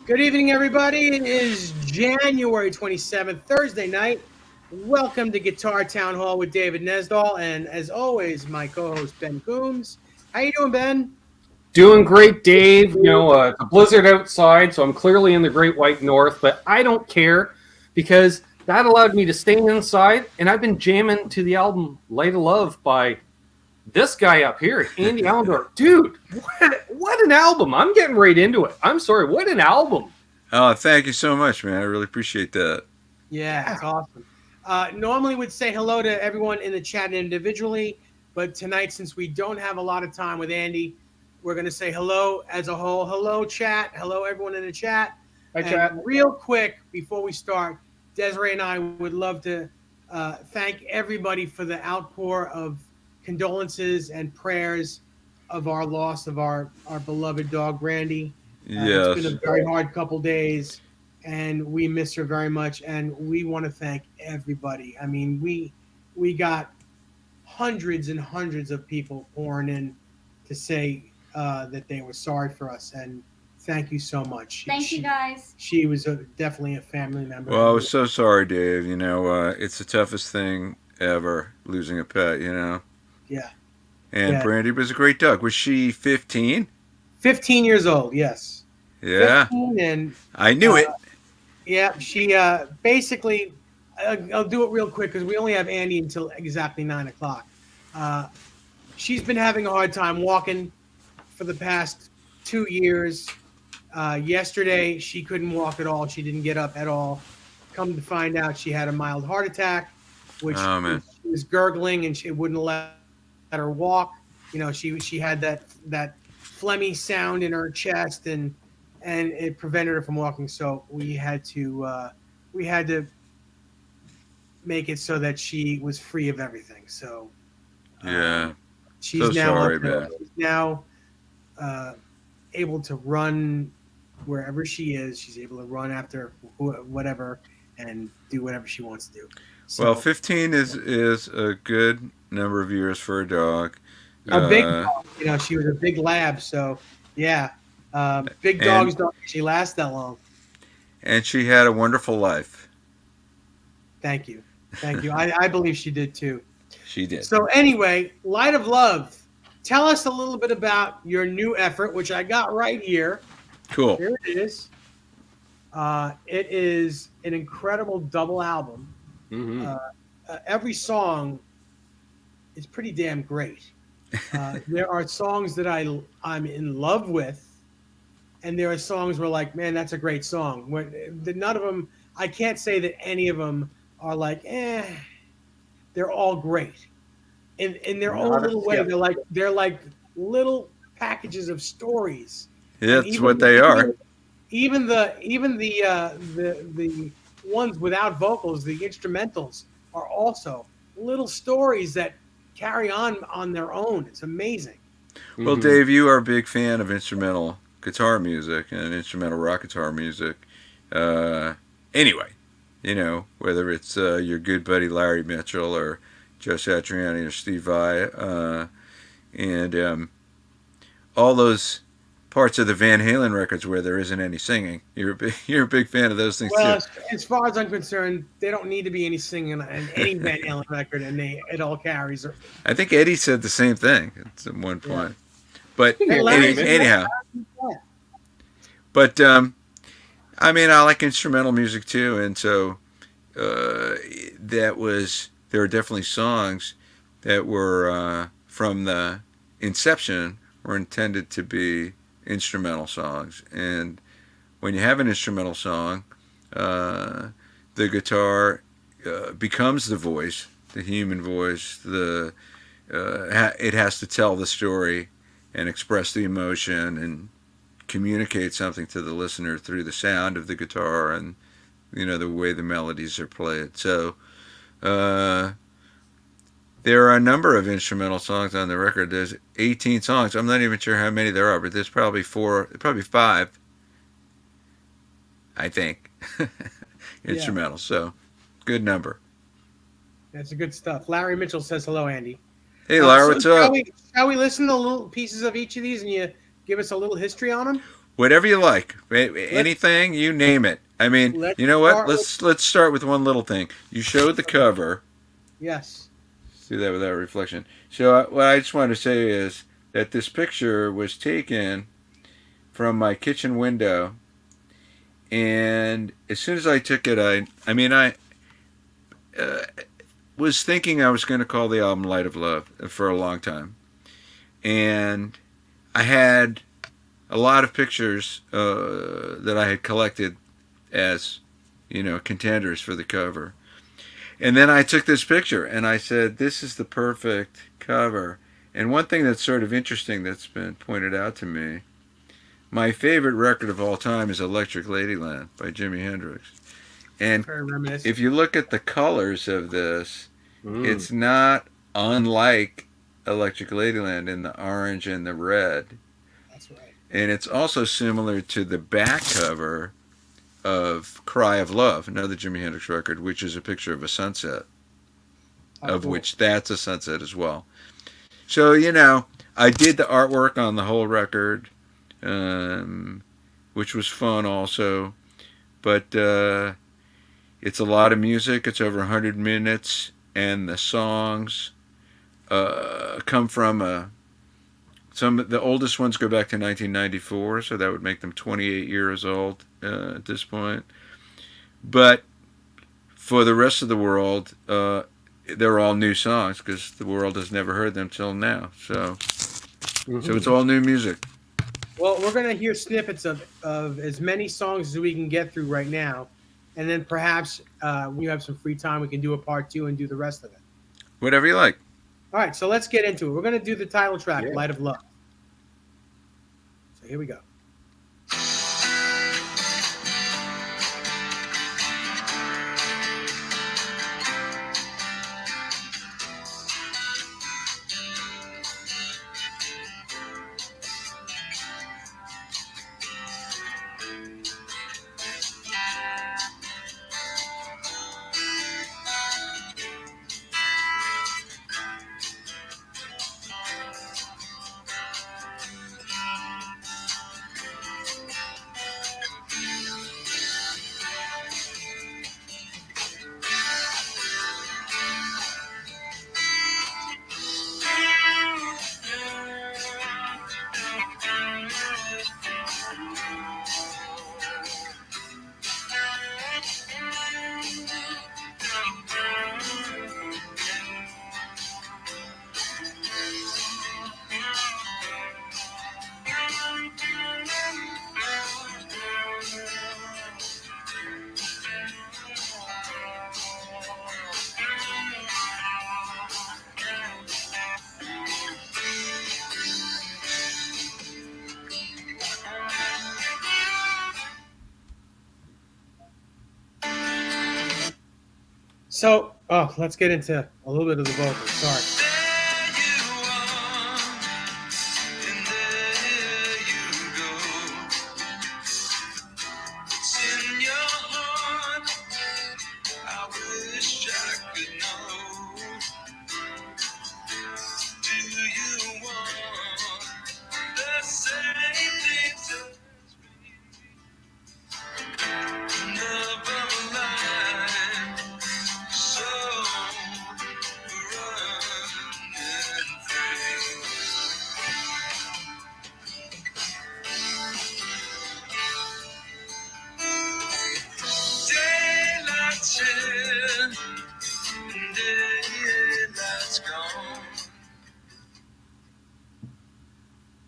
Good evening, everybody. It is January 27th, Thursday night. Welcome to Guitar Town Hall with David NESDALL, and as always, my co-host Ben Coombs. How you doing, Ben? Doing great, Dave. You know, it's a blizzard outside, so I'm clearly in the Great White North, but I don't care because that allowed me to stay inside, and I've been jamming to the album Light of Love by this guy up here, Andy Aledort. Dude, what an album. I'm getting right into it. I'm sorry, what an album. Oh, thank you so much, man. I really appreciate that. Yeah, it's awesome. Normally would say hello to everyone in the chat individually, but tonight, since we don't have a lot of time with Andy, we're going to say hello as a whole. Hello, chat. Hello, everyone in the chat. Hi, chat. Real quick, before we start, Desiree and I would love to thank everybody for the outpour of condolences and prayers of our loss of our beloved dog, Brandy. Yes. It's been a very hard couple days, and we miss her very much, and we want to thank everybody. I mean, we got hundreds and hundreds of people pouring in to say that they were sorry for us, and thank you so much. Thank you, guys. She was definitely a family member. Well, I was so sorry, Dave. You know, it's the toughest thing ever, losing a pet, you know? Yeah. And Yeah. Brandy was a great dog. Was she 15? 15 years old, yes. Yeah. 15, and I knew it. yeah, she basically, I'll do it real quick because we only have Andy until exactly 9 o'clock. She's been having a hard time walking for the past 2 years. Yesterday, she couldn't walk at all. She didn't get up at all. Come to find out, she had a mild heart attack, which she was gurgling, and she wouldn't let her walk. You know, she had that phlegmy sound in her chest, and it prevented her from walking. So we had to make it so that she was free of everything. So Yeah. she's So now sorry, man. she's now able to run wherever she is. She's able to run after whatever and do whatever she wants to do. So, Well, 15 is a good number of years for a dog. a big dog, you know, she was a big lab, so yeah. Big dogs don't actually last that long. And she had a wonderful life. Thank you. I believe she did too. She did. So anyway, Light of Love. Tell us a little bit about your new effort, which I got right here. Cool. Here it is. It is an incredible double album. Mm-hmm. Every song is pretty damn great. There are songs that I'm in love with, and there are songs where, like, man, that's a great song. None of them, I can't say that any of them are like, they're all great. In their own little way, they're like little packages of stories. Yeah, that's what they are. Even the ones without vocals, the instrumentals, are also little stories that carry on their own. It's amazing. Well, Dave, you are a big fan of instrumental guitar music and instrumental rock guitar music. Anyway, you know, whether it's your good buddy Larry Mitchell or Joe Satriani or Steve Vai, and all those parts of the Van Halen records where there isn't any singing. You're a big fan of those things well, too. As far as I'm concerned, they don't need to be any singing on any Van Halen record, and it all carries. I think Eddie said the same thing at one point. Yeah. But anyhow. But I mean, I like instrumental music too, and so there were definitely songs that were from the inception were intended to be instrumental songs. And when you have an instrumental song, the guitar becomes the voice, the human voice. It has to tell the story and express the emotion and communicate something to the listener through the sound of the guitar and the way the melodies are played. So there are a number of instrumental songs on the record. There's 18 songs. I'm not even sure how many there are, but there's probably five, I think, instrumental. So good number. That's good stuff. Larry Mitchell says hello, Andy. Hey, Larry, what's up? Shall we listen to little pieces of each of these and you give us a little history on them? Whatever you like. Anything, you name it. I mean, you know what? Let's start with one little thing. You showed the cover. Yes. See that without reflection. So what I just want to say is that this picture was taken from my kitchen window, and as soon as I took it, I was thinking I was going to call the album Light of Love for a long time. And I had a lot of pictures that I had collected as, contenders for the cover. And then I took this picture and I said, this is the perfect cover. And one thing that's sort of interesting that's been pointed out to me, my favorite record of all time is Electric Ladyland by Jimi Hendrix. And if you look at the colors of this, it's not unlike Electric Ladyland in the orange and the red. That's right. And it's also similar to the back cover of Cry of Love, another Jimi Hendrix record, which is a picture of a sunset, which that's a sunset as well. So, I did the artwork on the whole record, which was fun also. But it's a lot of music. It's over 100 minutes, and the songs come from the oldest ones go back to 1994, so that would make them 28 years old at this point. But for the rest of the world, they're all new songs because the world has never heard them till now. So it's all new music. Well, we're going to hear snippets of as many songs as we can get through right now. And then perhaps when you have some free time, we can do a part 2 and do the rest of it. Whatever you like. All right, so let's get into it. We're going to do the title track, Light of Love. So here we go. So, let's get into a little bit of the vocals. Sorry.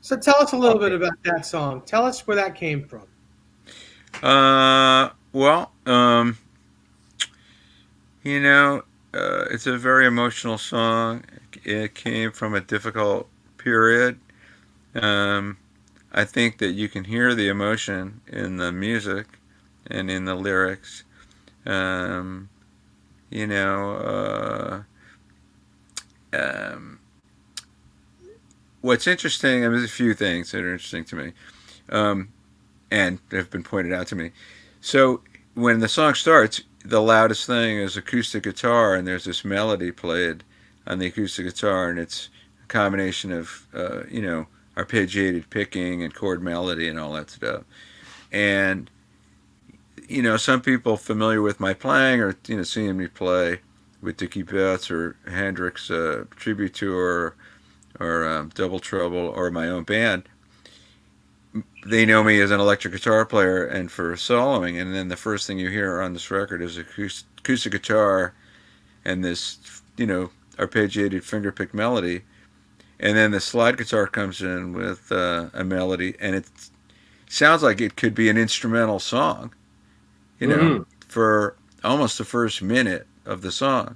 So tell us a little bit Okay. about that song. Tell us where that came from. Well, you know, it's a very emotional song. It came from a difficult period. Um, I think that you can hear the emotion in the music and in the lyrics. Um, you know, um, what's interesting, I mean, there's a few things that are interesting to me, um, and have been pointed out to me. So when the song starts, the loudest thing is acoustic guitar, and there's this melody played on the acoustic guitar, and it's a combination of, arpeggiated picking and chord melody and all that stuff. And, some people familiar with my playing or, seeing me play with Dickie Betts or Hendrix tribute tour or Double Trouble or my own band, they know me as an electric guitar player and for soloing. And then the first thing you hear on this record is acoustic guitar and this, arpeggiated fingerpick melody. And then the slide guitar comes in with a melody, and it sounds like it could be an instrumental song, Mm-hmm. for almost the first minute of the song.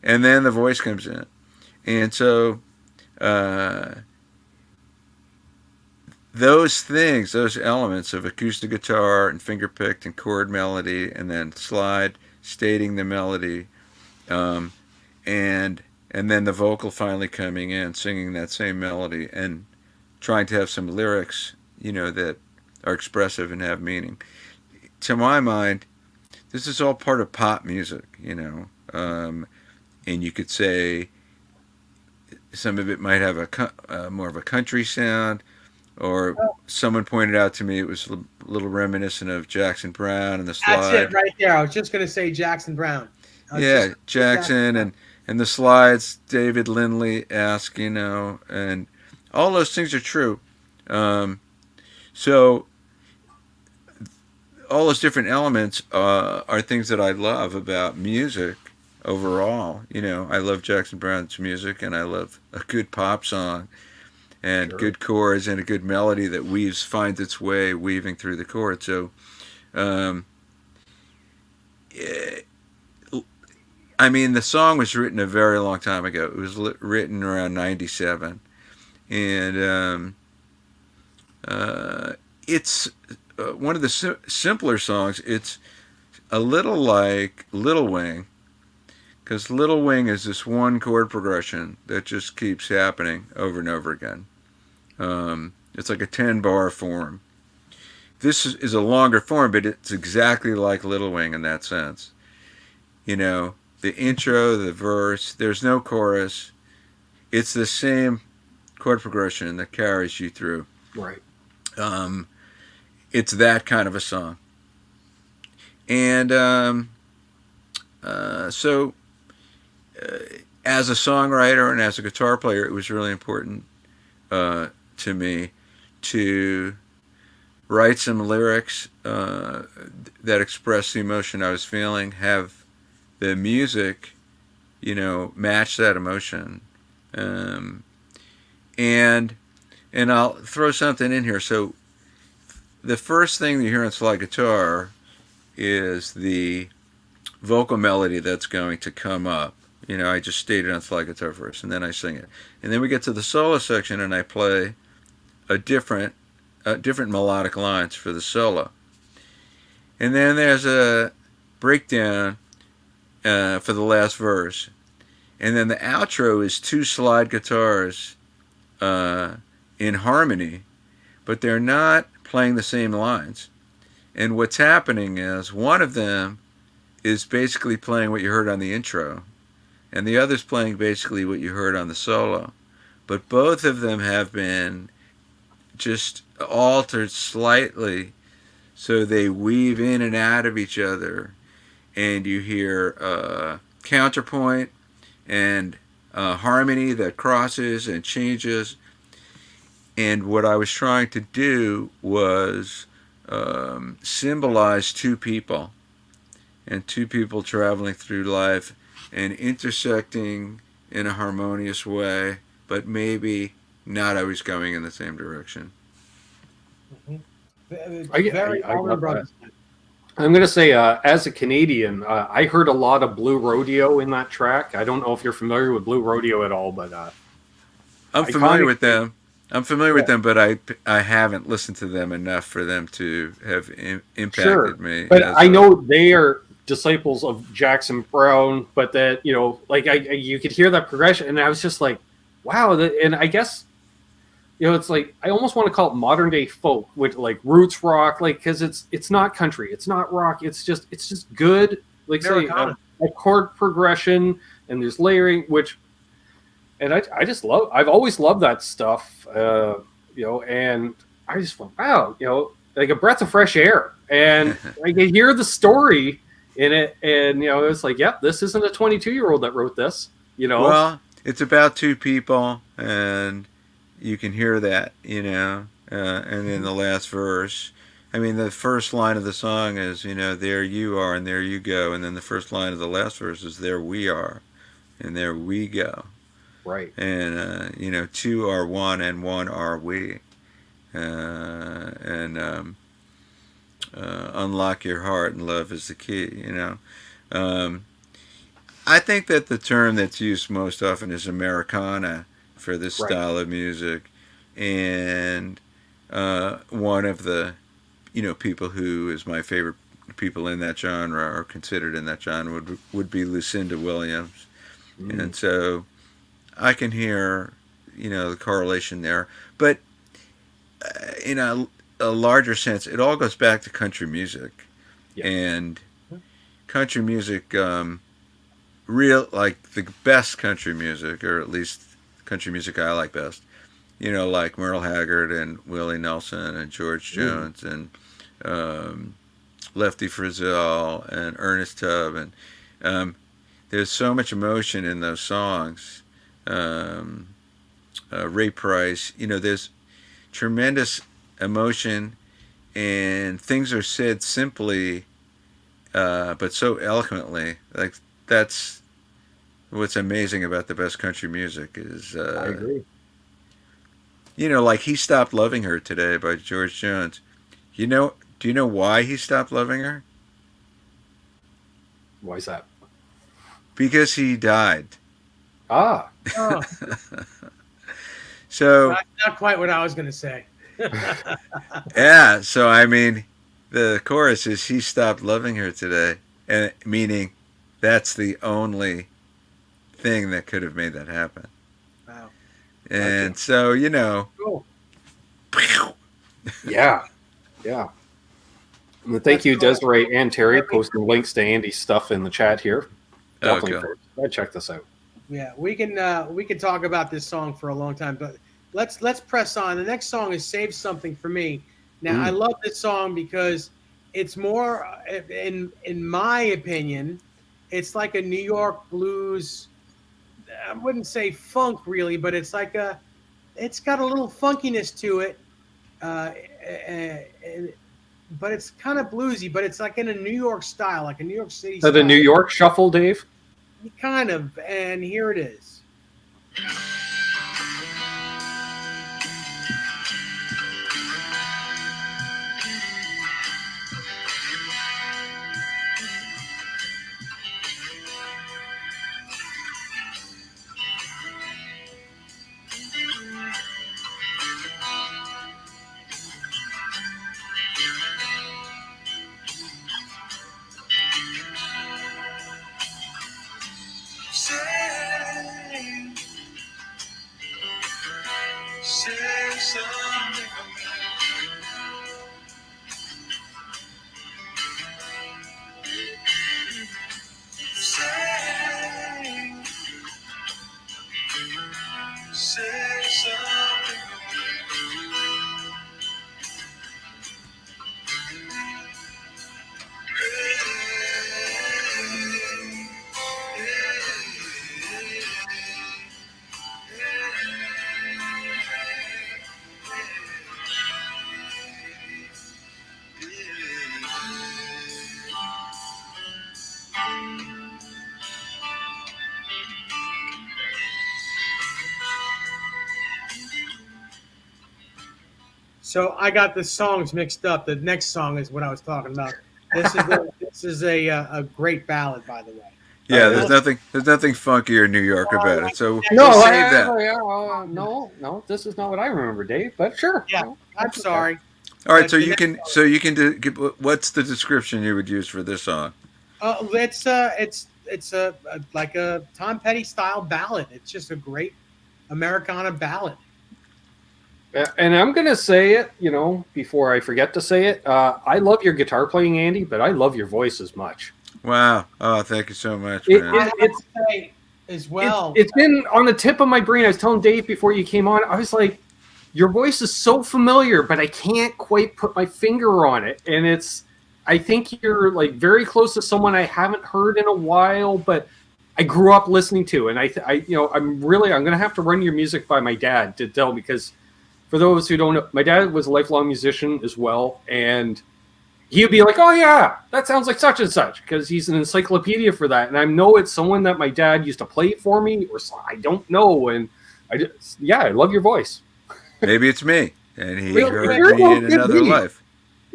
And then the voice comes in. And so uh, those things, those elements of acoustic guitar and fingerpicked and chord melody, and then slide stating the melody, um, and then the vocal finally coming in, singing that same melody, and trying to have some lyrics, that are expressive and have meaning. To my mind, this is all part of pop music, and you could say some of it might have more of a country sound, or someone pointed out to me it was a little reminiscent of Jackson Brown and the That's it slide. right there. I was just going to say Jackson Brown. I was just Yeah, gonna say Jackson Jackson Brown. and the slides. David Lindley-esque, and all those things are true. Um, so all those different elements are things that I love about music overall. I love Jackson Brown's music, and I love a good pop song and Sure. good chords and a good melody that finds its way weaving through the chord. So, um, eh, I mean, the song was written a very long time ago. It was written around '97, and it's one of the simpler songs. It's a little like Little Wing, because Little Wing is this one chord progression that just keeps happening over and over again. It's like a 10-bar form. This is a longer form, but it's exactly like Little Wing in that sense. The intro, the verse, there's no chorus. It's the same chord progression that carries you through. Right. Um, it's that kind of a song. And so, as a songwriter and as a guitar player, it was really important to me to write some lyrics that express the emotion I was feeling, have the music, match that emotion. Um, and I'll throw something in here. So the first thing you hear on slide guitar is the vocal melody that's going to come up. I just stated on slide guitar first, and then I sing it. And then we get to the solo section, and I play a different melodic lines for the solo. And then there's a breakdown for the last verse. And then the outro is two slide guitars in harmony, but they're not playing the same lines. And what's happening is one of them is basically playing what you heard on the intro, and the other's playing basically what you heard on the solo. But both of them have been just altered slightly so they weave in and out of each other, and you hear counterpoint and harmony that crosses and changes. And what I was trying to do was symbolize two people, and two people traveling through life and intersecting in a harmonious way, but maybe not always going in the same direction. Very I Allman got that. Brothers. I'm going to say, as a Canadian, I heard a lot of Blue Rodeo in that track. I don't know if you're familiar with Blue Rodeo at all, but I'm familiar iconic. with them. I'm familiar Yeah. with them, but I haven't listened to them enough for them to have Sure, impacted me. but As I a, know they are disciples of Jackson Brown. But that like you could hear that progression, and I was just like, wow. And I guess it's like I almost want to call it modern day folk with like roots rock, like because it's not country, it's not rock, it's just good, like say Americana. a chord progression, and there's layering, which and I just love. I've always loved that stuff, and I just went, wow, like a breath of fresh air, and I can hear the story in it, and it's like, yep, this isn't a 22-year-old that wrote this, well, it's about two people, and you can hear that, and then the last verse. I mean, the first line of the song is, there you are and there you go, and then the first line of the last verse is, there we are and there we go. Right. And two are one and one are we. And unlock your heart and love is the key. I think that the term that's used most often is Americana for this Right. style of music, and one of the people who is my favorite people in that genre or considered in that genre would be Lucinda Williams, and so I can hear the correlation there, but in a larger sense, it all goes back to country music, Yeah. and country music, real like the best country music, or at least country music I like best. Like Merle Haggard and Willie Nelson and George Jones and Lefty Frizzell and Ernest Tubb, and there's so much emotion in those songs. Ray Price, there's tremendous emotion, and things are said simply, but so eloquently. Like that's what's amazing about the best country music is. I agree. Like He Stopped Loving Her Today by George Jones. Do you know why he stopped loving her? Why is that? Because he died. Oh. So not quite what I was going to say. yeah, so I mean, the chorus is he stopped loving her today, and meaning that's the only thing that could have made that happen. Wow. And so Cool. Yeah. Well, thank you, cool. Desiree and Terry, posting links to Andy's stuff in the chat here. Definitely, Okay. check this out. Yeah, we can talk about this song for a long time, but let's press on. The next song is "Save Something for Me." Now, I love this song because it's more, in my opinion, it's like a New York blues. I wouldn't say funk really, but it's like it's got a little funkiness to it, but it's kind of bluesy. But it's like in a New York style, like a New York City. So the New York Shuffle, Dave. Kind of, and here it is. So I got the songs mixed up. The next song is what I was talking about. This is a great ballad, by the way. Yeah, It is. there's nothing funky or New York about it. So No, we'll save that. no. This is not what I remember, Dave. But sure. Yeah, no, I'm that's okay. sorry. All right, But so the you next can song- so you can what's the description you would use for this song? It's like a Tom Petty style ballad. It's just a great Americana ballad. And I'm gonna say it, before I forget to say it. I love your guitar playing, Andy, but I love your voice as much. Wow. Oh, thank you so much, It- man. I have to say as well. It's been on the tip of my brain. I was telling Dave before you came on. I was like, your voice is so familiar, but I can't quite put my finger on it. And I think you're like very close to someone I haven't heard in a while, but I grew up listening to. And I'm going to have to run your music by my dad to tell, because for those who don't know, my dad was a lifelong musician as well. And he'd be like, oh yeah, that sounds like such and such, because he's an encyclopedia for that. And I know it's someone that my dad used to play for me, or I don't know. And I love your voice. Maybe it's me, and he Real heard quick. me in another life.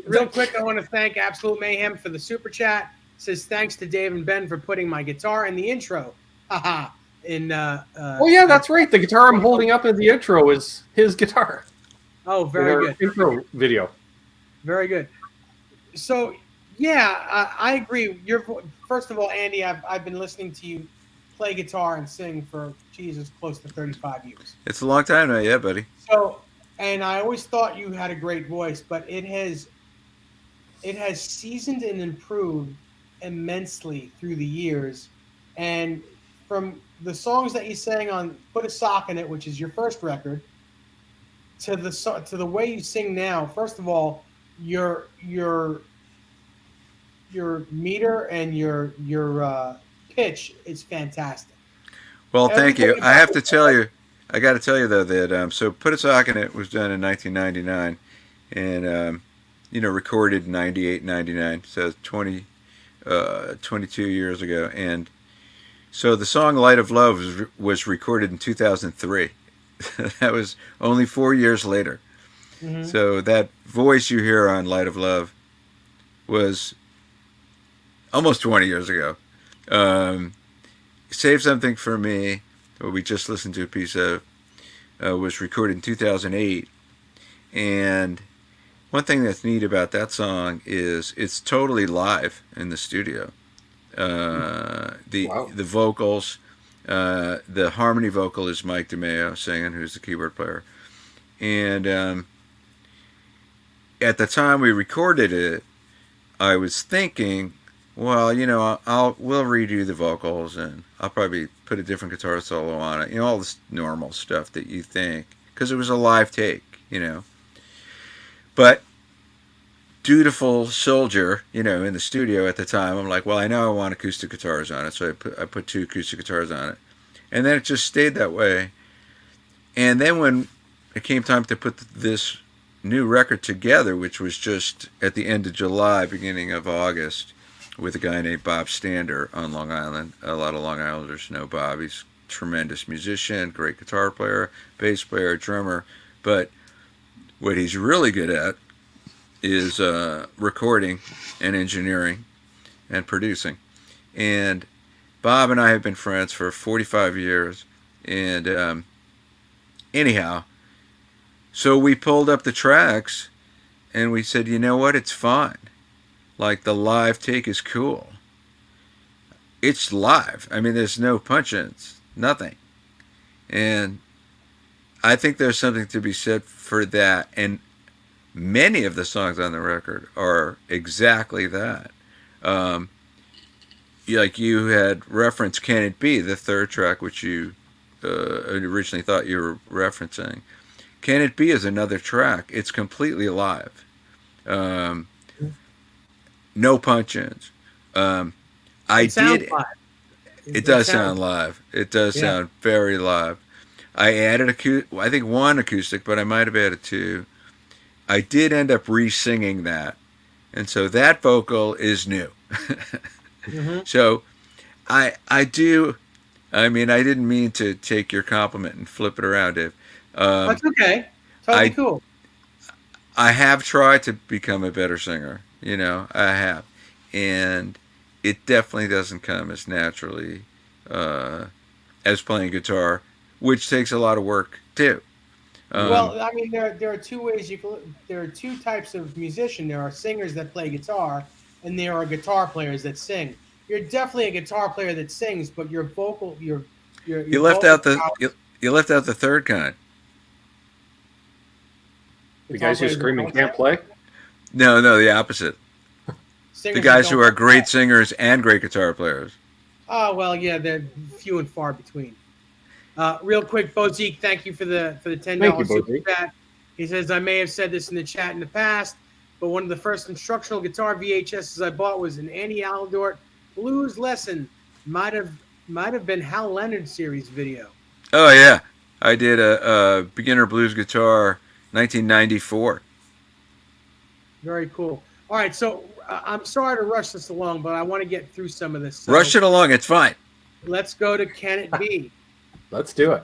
Real quick, I want to thank Absolute Mayhem for the super chat. It says thanks to Dave and Ben for putting my guitar in the intro. Haha. Oh yeah, that's right. The guitar I'm holding up in the intro is his guitar. Oh, very good. Intro video. Very good. So, yeah, I agree. First of all, Andy, I've been listening to you play guitar and sing for, Jesus, close to 35 years. It's a long time now, yeah, buddy. So, and I always thought you had a great voice, but it has seasoned and improved immensely through the years. And from the songs that you sang on "Put a Sock in It," which is your first record, to the way you sing now. First of all, your meter and your pitch is fantastic. Well, thank you. Everything I have about to tell you, I got to tell you though that so "Put a Sock in It" was done in 1999, and recorded in 98, 99, so 22 years ago, and so the song "Light of Love" was recorded in 2003. That was only 4 years later. Mm-hmm. So that voice you hear on "Light of Love" was almost 20 years ago. Save Something for Me, what we just listened to a piece of, was recorded in 2008. And one thing that's neat about that song is it's totally live in the studio. Wow. The vocals, the harmony vocal is Mike DeMeo singing, who's the keyboard player. And at the time we recorded it, I was thinking, well, we'll redo the vocals, and I'll probably put a different guitar solo on it. All this normal stuff that you think, because it was a live take, But dutiful soldier, in the studio at the time, I'm like, well, I know I want acoustic guitars on it, so I put 2 acoustic guitars on it, and then it just stayed that way. And then when it came time to put this new record together, which was just at the end of July, beginning of August, with a guy named Bob Stander on Long Island. A lot of Long Islanders know Bob. He's a tremendous musician, great guitar player, bass player, drummer. But what he's really good at is recording and engineering and producing. And Bob and I have been friends for 45 years. And anyhow, so we pulled up the tracks and we said, you know what, it's fine. Like, the live take is cool. It's live. I mean, there's no punch-ins, nothing. And I think there's something to be said for that. And many of the songs on the record are exactly that. Like you had referenced Can It Be, the third track, which you originally thought you were referencing. Can It Be is another track. It's completely live. No punch-ins. It does sound live. It does sound very live. I added I think 1 acoustic, but I might have added 2. I did end up re-singing that, and so that vocal is new. Mm-hmm. So I do. I mean, I didn't mean to take your compliment and flip it around, Dave. That's okay. Totally cool. I have tried to become a better singer. You know, I have, and it definitely doesn't come as naturally as playing guitar, which takes a lot of work too. Well, I mean, there are two ways you can. There are two types of musician. There are singers that play guitar, and there are guitar players that sing. You're definitely a guitar player that sings, but your vocal, your You left vocal out the prowess, you left out the third kind. The guitar guys who players that scream and don't sing, can't play. No, no, the opposite. The singers that guys who don't are play. great singers and great guitar players. Oh well, yeah, they're few and far between. Real quick, Bozik, thank you for the $10 Thank you, super Bozik. chat. He says, I may have said this in the chat in the past, but one of the first instructional guitar VHSs I bought was an Andy Aledort blues lesson. Might have been Hal Leonard series video. Oh yeah, I did a beginner blues guitar, 1994. Very cool. All right, so I'm sorry to rush this along, but I want to get through some of this. So Rush it along, it's fine. let's go to Can It Be? Let's do it.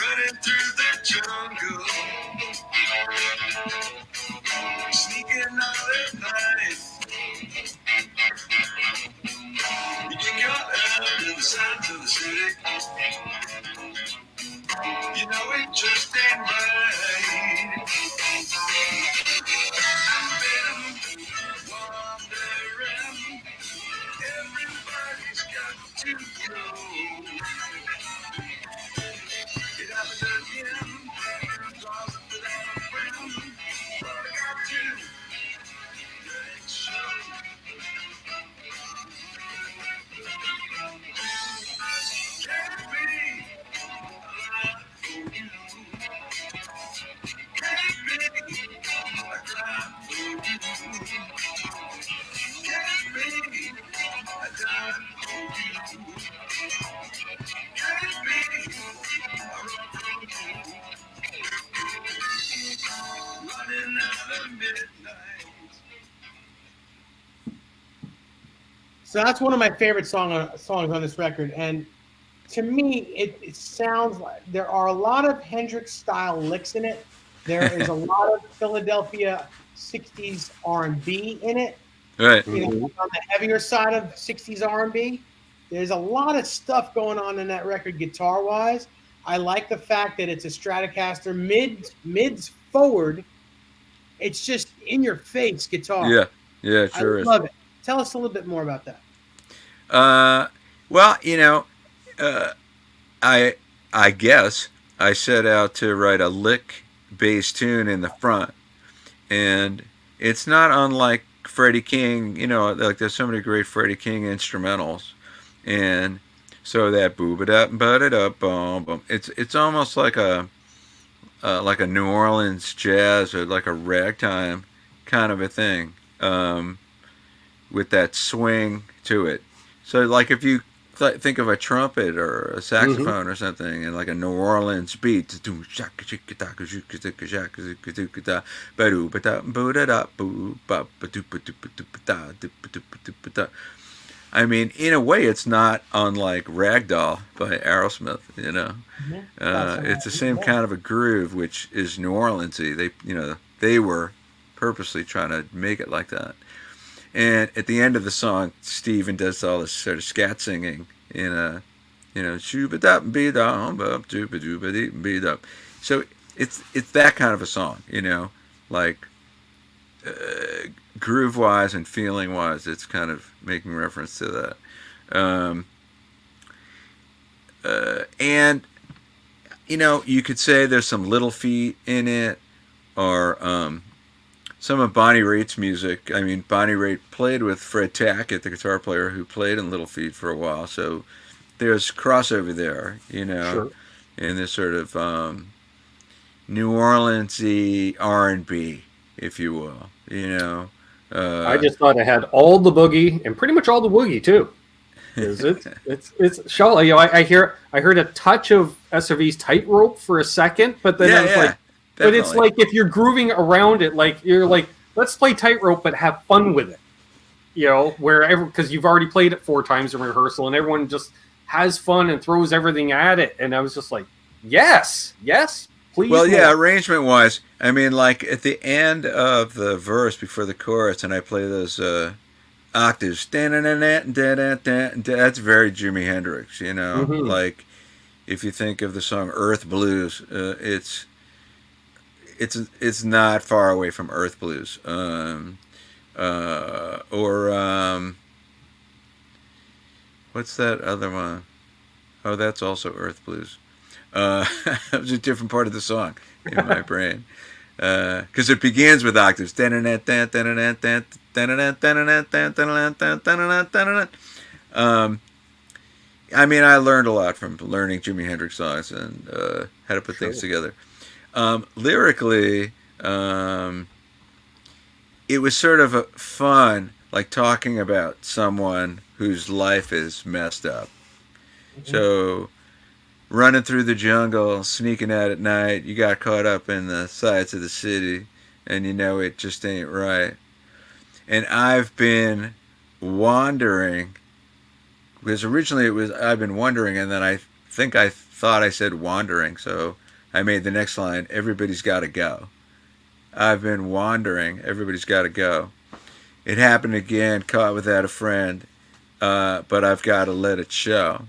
Running through the jungle, sneaking all at night. You get caught out in the sun to the city. You know it just ain't right. I've been wandering. Everybody's got to go. Get up again, closet without a friend. But I got to make sure. Can't be alive for you. Can't be alive for you. Can't be alive for you. Can't be around for you. Running out of midnight. So that's one of my favorite songs on this record, and to me, it sounds like there are a lot of Hendrix style licks in it. There is a lot of Philadelphia '60s R&B in it. Right. You know, on the heavier side of '60s R&B. There's a lot of stuff going on in that record guitar wise. I like the fact that it's a Stratocaster mids forward. It's just in your face guitar. Yeah. Yeah, it I sure is. love it. Tell us a little bit more about that. Well, you know, I guess I set out to write a lick bass tune in the front, and it's not unlike Freddie King. You know, like there's so many great Freddie King instrumentals, and so that boob it up, but it up, boom, boom. It's almost like a New Orleans jazz or like a ragtime kind of a thing, with that swing to it. So like if you think of a trumpet or a saxophone or something and like a New Orleans beat, I mean, in a way, it's not unlike Ragdoll by Aerosmith. You know, it's the same kind of a groove, which is New Orleansy. They were purposely trying to make it like that. And at the end of the song, Steven does all this sort of scat singing in a, so it's that kind of a song, like groove wise and feeling wise, it's kind of making reference to that. And you could say there's some Little Feat in it, or some of Bonnie Raitt's music. I mean, Bonnie Raitt played with Fred Tackett, the guitar player who played in Little Feat for a while. So there's crossover there, Sure. in this sort of New Orleans-y R&B, if you will. I just thought it had all the boogie and pretty much all the woogie too. Is it's show? I heard a touch of SRV's Tightrope for a second, but then I was like, but it's definitely. like if you're grooving around it, like you're like, let's play Tightrope, but have fun with it. Wherever, because you've already played it 4 times in rehearsal, and everyone just has fun and throws everything at it. And I was just like, yes, please. Well, more. yeah, arrangement wise, I mean, like at the end of the verse before the chorus, and I play those octaves, that's very Jimi Hendrix, Mhm. Like if you think of the song Earth Blues, it's not far away from Earth Blues, or what's that other one? Oh, that's also Earth Blues. It was a different part of the song in my brain. Because it begins with octaves. I mean, I learned a lot from learning Jimi Hendrix songs and how to put things together. Lyrically, it was sort of fun, like talking about someone whose life is messed up. So running through the jungle, sneaking out at night. You got caught up in the sights of the city, and it just ain't right. And I've been wandering, because originally it was I've been wondering, and then I thought I said wandering, so I made the next line, everybody's got to go. I've been wandering, everybody's got to go. It happened again, caught without a friend, but I've got to let it show.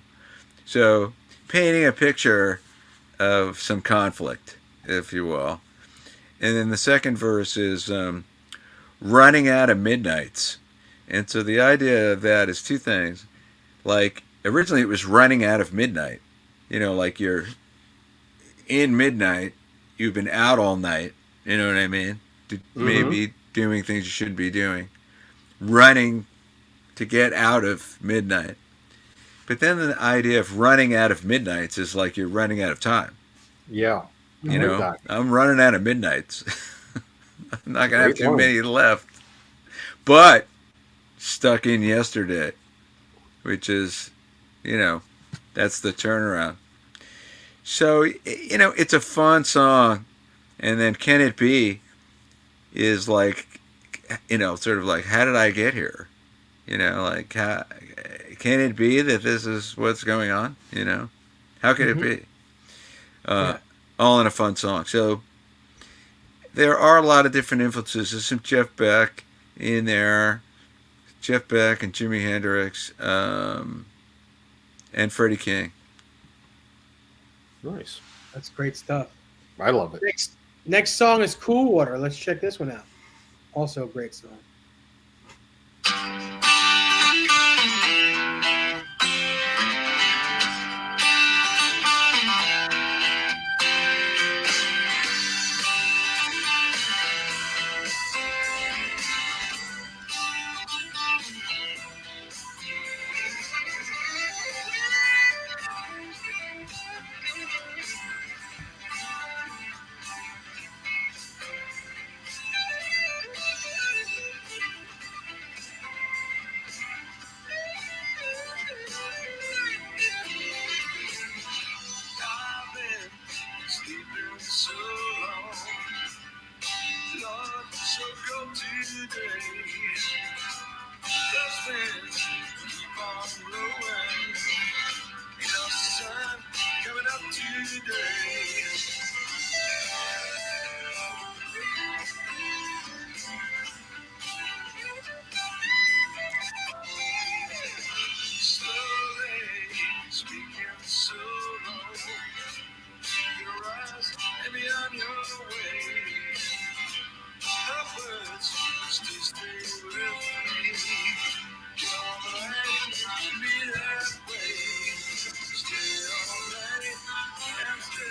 So painting a picture of some conflict, if you will. And then the second verse is running out of midnights. And so the idea of that is 2 things. Like, originally it was running out of midnight. Like you're in midnight, you've been out all night, you know what I mean? Maybe doing things you shouldn't be doing. Running to get out of midnight. But then the idea of running out of midnights is like you're running out of time. Yeah. I'm running out of midnights. I'm not going to have too line. many left. But stuck in yesterday, which is, that's the turnaround. So, it's a fun song. And then Can It Be is like, sort of like, how did I get here? Like, can it be that this is what's going on? How could it be? All in a fun song. So there are a lot of different influences. There's some Jeff Beck in there, Jeff Beck and Jimi Hendrix, and Freddie King. Nice. That's great stuff. I love it. Next song is Cool Water. Let's check this one out. Also a great song. I've been sleeping so long. Lord, so come today. Those winds keep on blowing. No sun coming up today. Slowly speaking so low. Your eyes and me on your way. Her words still stay with me. You're all right, be that way. Stay all night and stay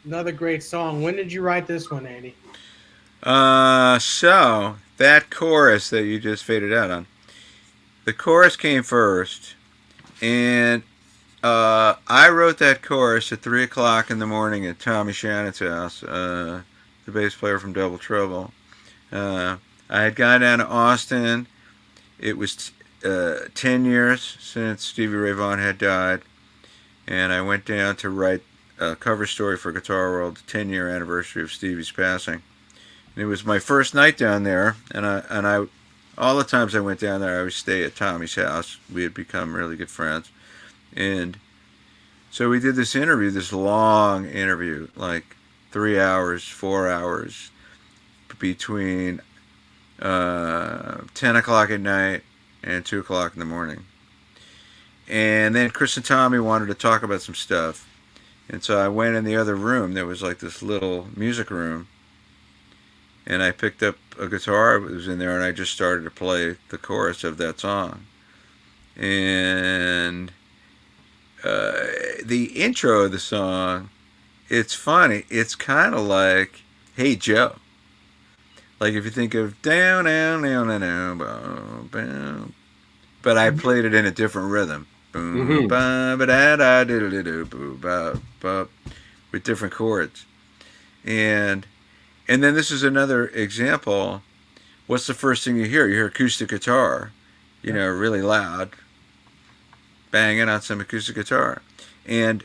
Another great song. When did you write this one, Andy? So that chorus that you just faded out on, the chorus came first, and I wrote that chorus at 3 o'clock in the morning at Tommy Shannon's house, the bass player from Double Trouble. I had gone down to Austin. It was 10 years since Stevie Ray Vaughan had died, and I went down to write a cover story for Guitar World, the 10-year anniversary of Stevie's passing. And it was my first night down there, and I all the times I went down there, I would stay at Tommy's house. We had become really good friends, and so we did this interview, this long interview, like 3 hours, 4 hours, between 10 o'clock at night and 2 o'clock in the morning. And then Chris and Tommy wanted to talk about some stuff. And so I went in the other room. There was like this little music room. And I picked up a guitar that was in there, and I just started to play the chorus of that song. And the intro of the song, it's funny. It's kind of like Hey Joe. Like if you think of down, down, down, down, down, boom, boom. But I played it in a different rhythm. Boom, ba, ba, da, da, diddle, diddle, boo, ba, ba, with different chords. And then this is another example. What's the first thing you hear? You hear acoustic guitar, really loud, banging on some acoustic guitar. And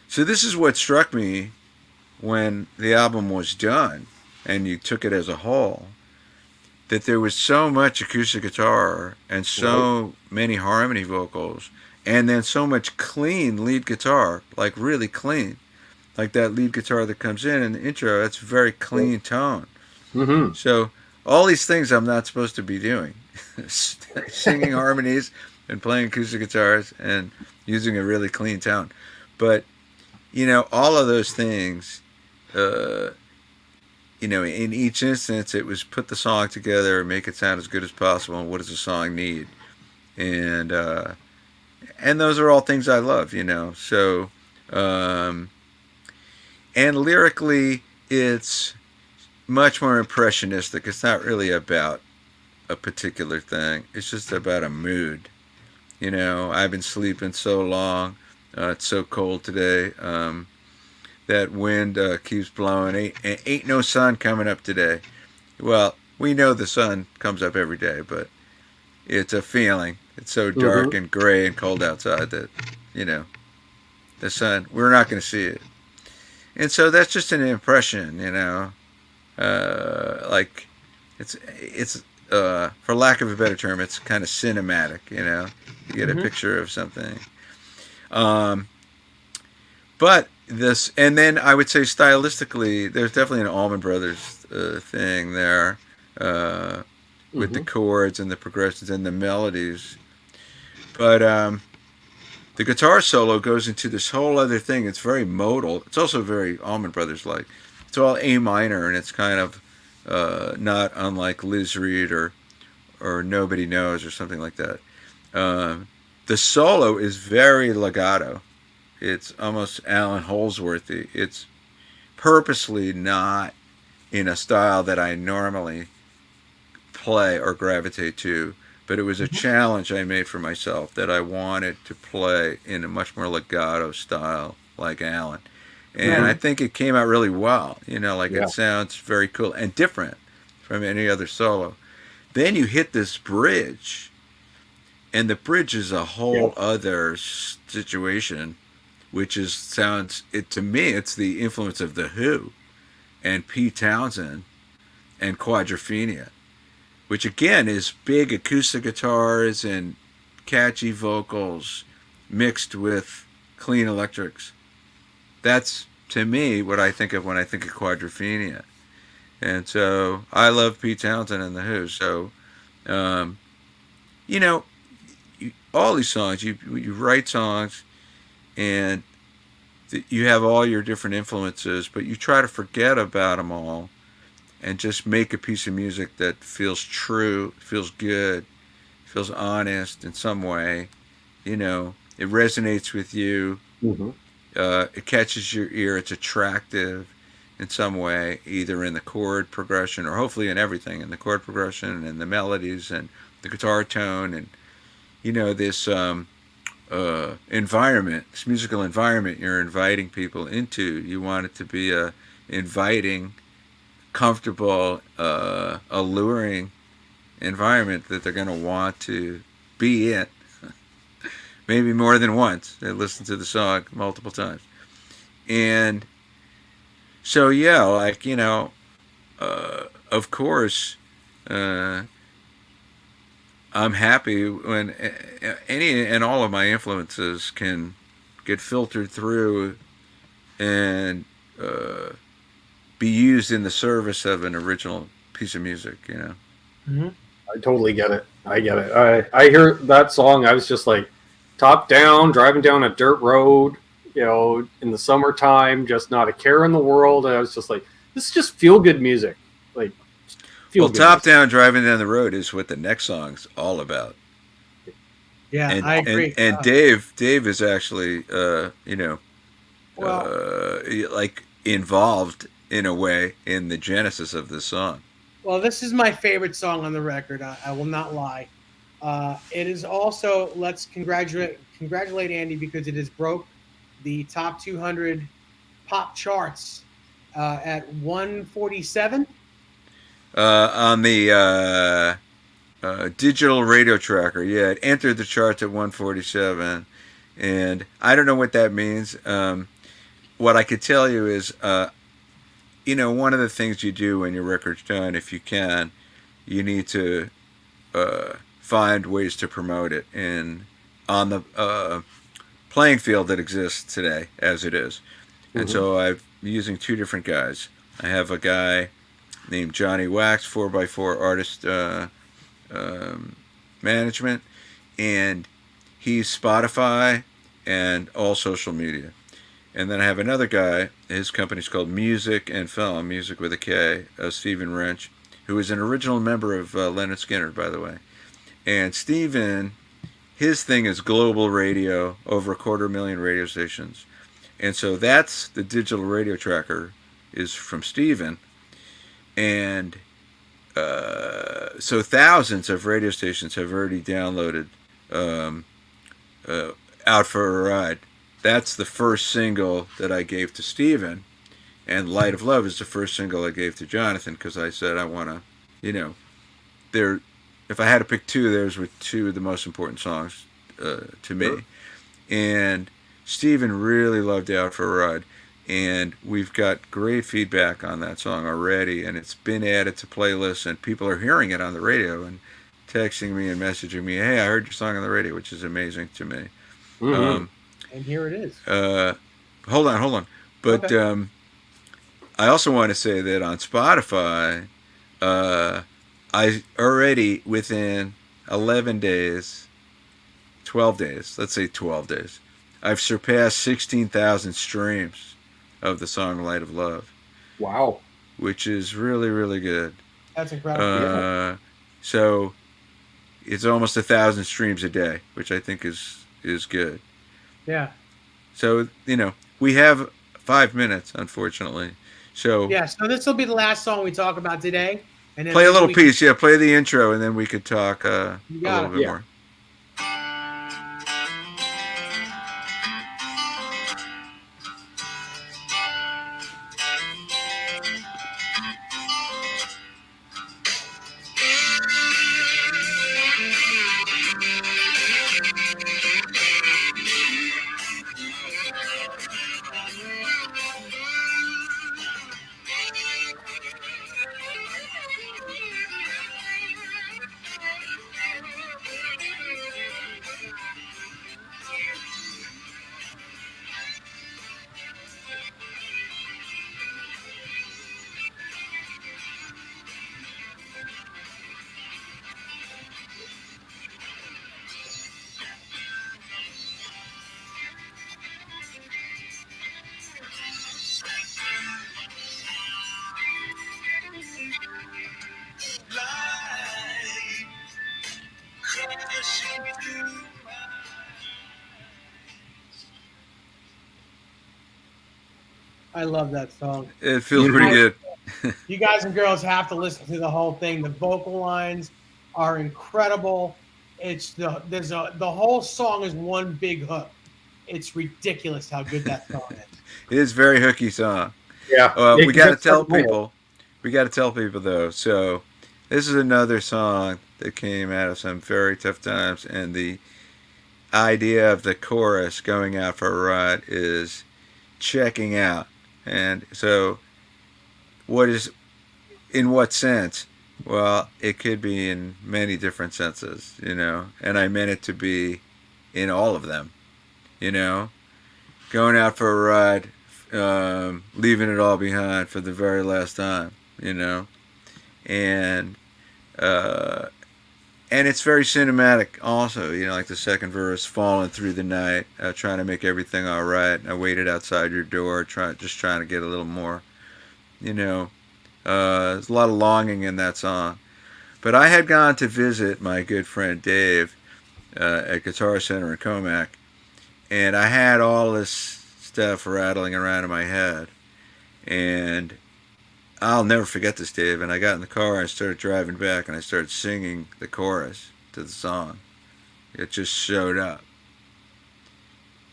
so this is what struck me when the album was done and you took it as a whole, that there was so much acoustic guitar and so many harmony vocals, and then so much clean lead guitar, like really clean. Like that lead guitar that comes in the intro, that's a very clean tone. Mm-hmm. So all these things I'm not supposed to be doing. Singing harmonies and playing acoustic guitars and using a really clean tone. But, all of those things, in each instance, it was put the song together, make it sound as good as possible, and what does the song need? And those are all things I love, So, and lyrically, it's much more impressionistic. It's not really about a particular thing. It's just about a mood. I've been sleeping so long. It's so cold today. That wind keeps blowing. Ain't no sun coming up today. Well, we know the sun comes up every day, but it's a feeling. It's so dark and gray and cold outside that, the sun, we're not going to see it. And so that's just an impression, like it's for lack of a better term, it's kind of cinematic, you get a picture of something. But this, and then I would say stylistically, there's definitely an Allman Brothers thing there with the chords and the progressions and the melodies. But the guitar solo goes into this whole other thing. It's very modal. It's also very Allman Brothers like. It's all A minor, and it's kind of not unlike Liz Reed or Nobody Knows or something like that. The solo is very legato. It's almost Alan Holsworthy. It's purposely not in a style that I normally play or gravitate to, but it was a challenge I made for myself that I wanted to play in a much more legato style like Alan. And I think it came out really well. It sounds very cool and different from any other solo. Then you hit this bridge, and the bridge is a whole other situation, which to me, it's the influence of The Who and Pete Townsend and Quadrophenia, which again is big acoustic guitars and catchy vocals mixed with clean electrics. That's, to me, what I think of when I think of Quadrophenia. And so I love Pete Townsend and The Who. So, all these songs, you write songs and you have all your different influences, but you try to forget about them all and just make a piece of music that feels true, feels good, feels honest in some way. It resonates with you. it catches your ear. It's attractive in some way, either in the chord progression or hopefully in everything, in the chord progression and the melodies and the guitar tone and this environment, this musical environment you're inviting people into. You want it to be a inviting, comfortable, alluring environment that they're going to want to be in. Maybe more than once. They listen to the song multiple times. And so, yeah, like, of course, I'm happy when any and all of my influences can get filtered through and be used in the service of an original piece of music. Mm-hmm. I totally get it. I get it. I hear that song. I was just like top down, driving down a dirt road, in the summertime, just not a care in the world. And I was just like, this is just feel good music. Like, well, top down, driving down the road is what the next song's all about. Yeah, and, I agree. And Dave is actually, Well, like involved in a way in the genesis of this song. well, this is my favorite song on the record. I will not lie. It is also, let's congratulate Andy because it has broke the top 200 pop charts at 147. On the digital radio tracker, yeah, it entered the charts at 147, and I don't know what that means. What I could tell you is, one of the things you do when your record's done, if you can, you need to find ways to promote it on the playing field that exists today as it is. And so I'm using two different guys. I have a guy named Johnny Wax, 4x4 artist management, and he's Spotify and all social media. And then I have another guy, his company's called Music and Film, Music with a K, Stephen Wrench, who is an original member of Leonard Skinner, by the way. And Stephen, his thing is global radio, over 250,000 radio stations. And so that's the digital radio tracker is from Stephen. And so thousands of radio stations have already downloaded Out for a Ride. That's the first single that I gave to Stephen. And Light of Love is the first single I gave to Jonathan because I said I want to, if I had to pick two, those were two of the most important songs to me. Sure. And Stephen really loved Out for a Ride. And we've got great feedback on that song already. And it's been added to playlists. And people are hearing it on the radio and texting me and messaging me, hey, I heard your song on the radio, which is amazing to me. Mm-hmm. And here it is. Hold on. But okay. I also want to say that on Spotify, I already, within 11 days, 12 days, let's say 12 days, I've surpassed 16,000 streams of the song Light of Love. Wow. Which is really, really good. That's incredible. So it's almost 1,000 streams a day, which I think is good. Yeah. So, we have 5 minutes, unfortunately. So yeah, so this will be the last song we talk about today. And then play a little piece. Yeah, play the intro, and then we could talk a little bit more. I love that song. It feels You pretty know- good. You guys and girls have to listen to the whole thing. The vocal lines are incredible. The whole song is one big hook. It's ridiculous how good that song is. It is a very hooky song. Yeah. We got to tell people. We got to tell people though. So this is another song that came out of some very tough times, and the idea of the chorus going out for a ride is checking out. And so, in what sense? Well, it could be in many different senses, and I meant it to be in all of them, going out for a ride, leaving it all behind for the very last time, and it's very cinematic also, like the second verse, falling through the night, trying to make everything all right. I waited outside your door, trying to get a little more, there's a lot of longing in that song. But I had gone to visit my good friend Dave at Guitar Center in Comac, and I had all this stuff rattling around in my head. And I'll never forget this, Dave. And I got in the car and I started driving back, and I started singing the chorus to the song. It just showed up.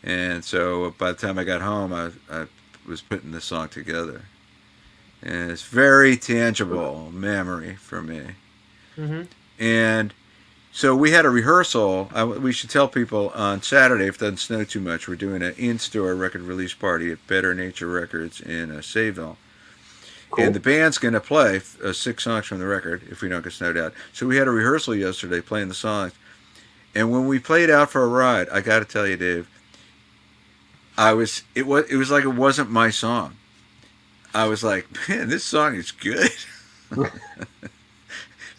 And so by the time I got home, I was putting the song together. And it's very tangible memory for me. Mm-hmm. And so we had a rehearsal. We should tell people on Saturday, if it doesn't snow too much, we're doing an in-store record release party at Better Nature Records in Sayville. Cool. And the band's going to play 6 songs from the record if we don't get snowed out. So we had a rehearsal yesterday playing the songs. And when we played Out for a Ride, I got to tell you, Dave, it was like it wasn't my song. I was like, man, this song is good. This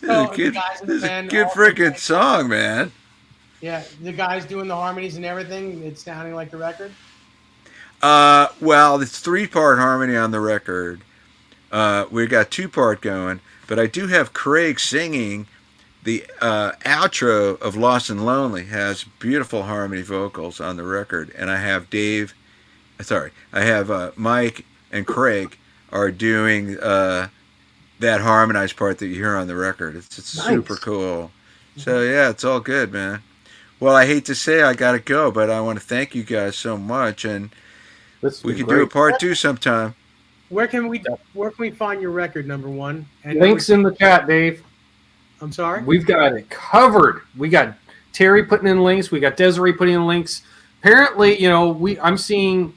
is a good freaking song, man. Yeah, the guys doing the harmonies and everything, it's sounding like the record? Well, it's 3-part harmony on the record. We got 2-part going, but I do have Craig singing. The outro of Lost and Lonely has beautiful harmony vocals on the record, and I have Mike and Craig are doing that harmonized part that you hear on the record. It's nice. Super cool. So yeah, it's all good, man. Well, I hate to say I gotta go, but I want to thank you guys so much, and we could do a part 2 sometime. Where can we find your record, number one? And links in the chat, Dave. I'm sorry? We've got it covered. We got Terry putting in links. We got Desiree putting in links. Apparently, I'm seeing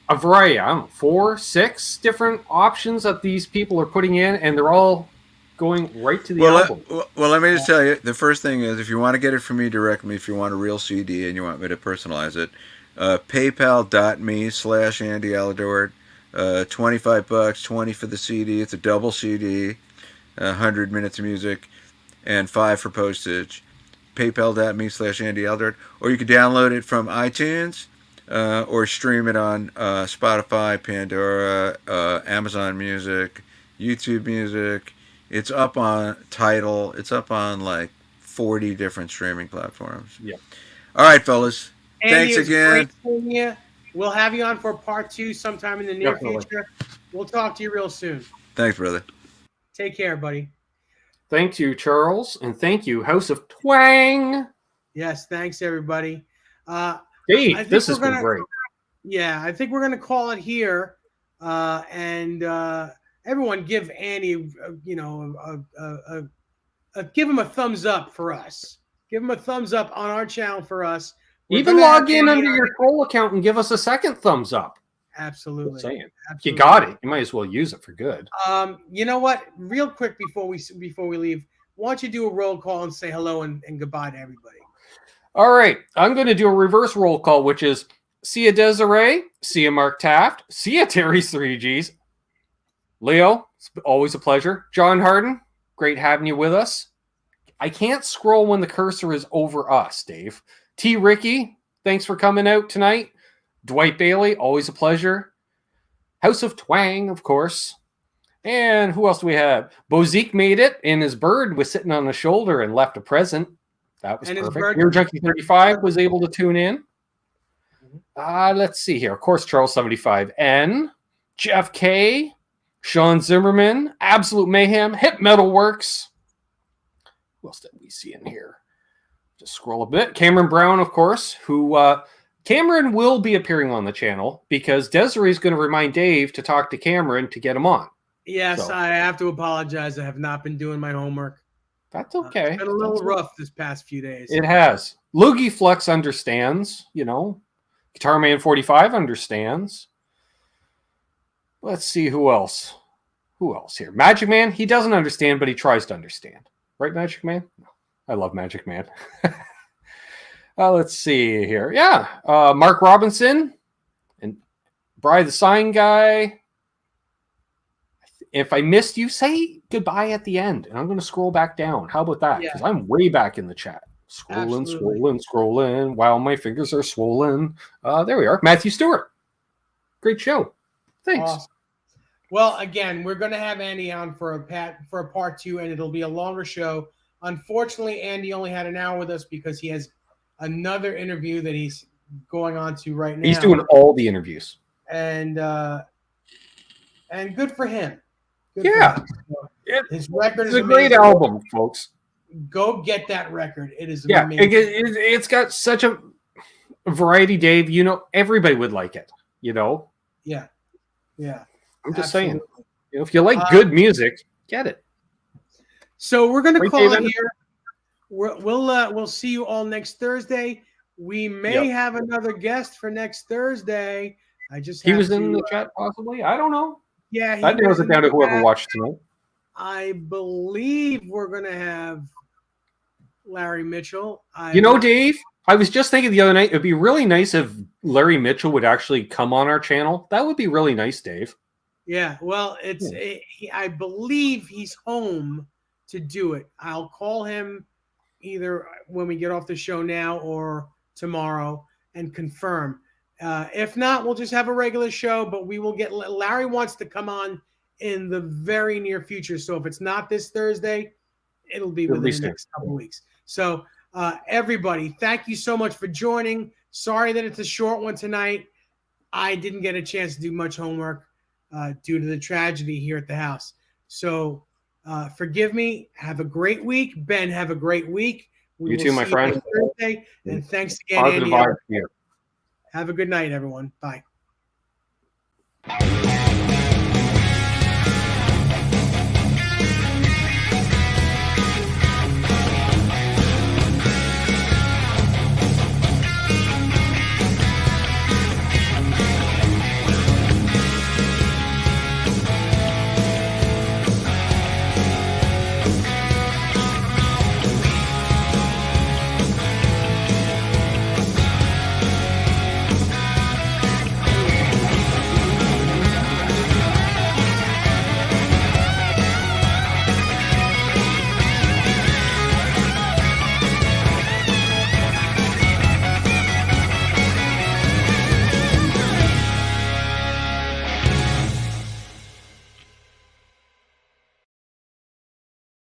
a variety, 4, 6 different options that these people are putting in, and they're all going right to the album. Well, let me just tell you, the first thing is, if you want to get it from me directly, if you want a real CD and you want me to personalize it, paypal.me/Andy Aledort, $25, 20 for the CD. It's a double CD, 100 minutes of music, and $5 for postage. paypal.me/Andy Aledort, or you can download it from iTunes, or stream it on Spotify, Pandora, Amazon Music, YouTube Music. It's up on Tidal. It's up on like 40 different streaming platforms. Yeah. All right, fellas. Andy, Thanks again. Great seeing you. We'll have you on for part 2 sometime in the near future. We'll talk to you real soon. Thanks, brother. Take care, buddy. Thank you, Charles, and thank you, House of Twang. Yes, thanks, everybody. Dave, this has been great. Yeah, I think we're going to call it here. And everyone give Andy, give him a thumbs up for us. Give him a thumbs up on our channel for us. Even log in under your troll account and give us a second thumbs up. Absolutely. Just saying. Absolutely. You got it. You might as well use it for good. You know what? Real quick before we leave, why don't you do a roll call and say hello and goodbye to everybody? All right. I'm going to do a reverse roll call, which is see ya Desiree, see ya Mark Taft, see ya Terry's 3Gs. Leo, it's always a pleasure. John Harden, great having you with us. I can't scroll when the cursor is over us, Dave. T. Ricky, thanks for coming out tonight. Dwight Bailey, always a pleasure. House of Twang, of course. And who else do we have? Bozique made it, and his bird was sitting on his shoulder and left a present. That was perfect. Beer Junkie 35 was able to tune in. Let's see here. Of course, Charles 75N, Jeff K, Sean Zimmerman, Absolute Mayhem, Hip Metal Works. Who else did we see in here? Just scroll a bit. Cameron Brown, of course, who Cameron will be appearing on the channel because Desiree's going to remind Dave to talk to Cameron to get him on. Yes, So. I have to apologize. I have not been doing my homework. That's okay. It's been a little rough this past few days. It has. Loogie Flex understands, you know. Guitar Man 45 understands. Let's see who else. Who else here? Magic Man, he doesn't understand, but he tries to understand. Right, Magic Man? I love Magic Man. Let's see here. Yeah. Mark Robinson and Bri the Sign Guy. If I missed you, say goodbye at the end, and I'm going to scroll back down. How about that? Because I'm way back in the chat. Scrolling. Wow, my fingers are swollen. There we are. Matthew Stewart. Great show. Thanks. Awesome. Well, again, we're going to have Andy on for a part 2, and it'll be a longer show. Unfortunately, Andy only had an hour with us because he has another interview that he's going on to right now. He's doing all the interviews. And good for him. Good Yeah. for him. So his record is a great amazing. album, folks. Go get that record. It is Yeah, amazing. it's got such a variety, Dave. You know, everybody would like it. You know? Yeah. I'm just Absolutely. saying. You know, if you like good music, get it. So we're going to Right, call David? it here. We'll see you all next Thursday. We may have another guest for next Thursday. He was in the chat, possibly. I don't know. Yeah, That narrows it down to whoever watched tonight. I believe we're going to have Larry Mitchell. You know, Dave, I was just thinking the other night, it'd be really nice if Larry Mitchell would actually come on our channel. That would be really nice, Dave. Yeah, well, I believe he's home to do it. I'll call him either when we get off the show now or tomorrow and confirm. If not, we'll just have a regular show, but we will get Larry wants to come on in the very near future. So if it's not this Thursday, it'll be within the next couple of weeks. So everybody, thank you so much for joining. Sorry that it's a short one tonight. I didn't get a chance to do much homework due to the tragedy here at the house. So forgive me. Have a great week. Ben, have a great week. You too, my friend. Thursday, and thanks again, Positive Andy. vibes here. Have a good night, everyone. Bye.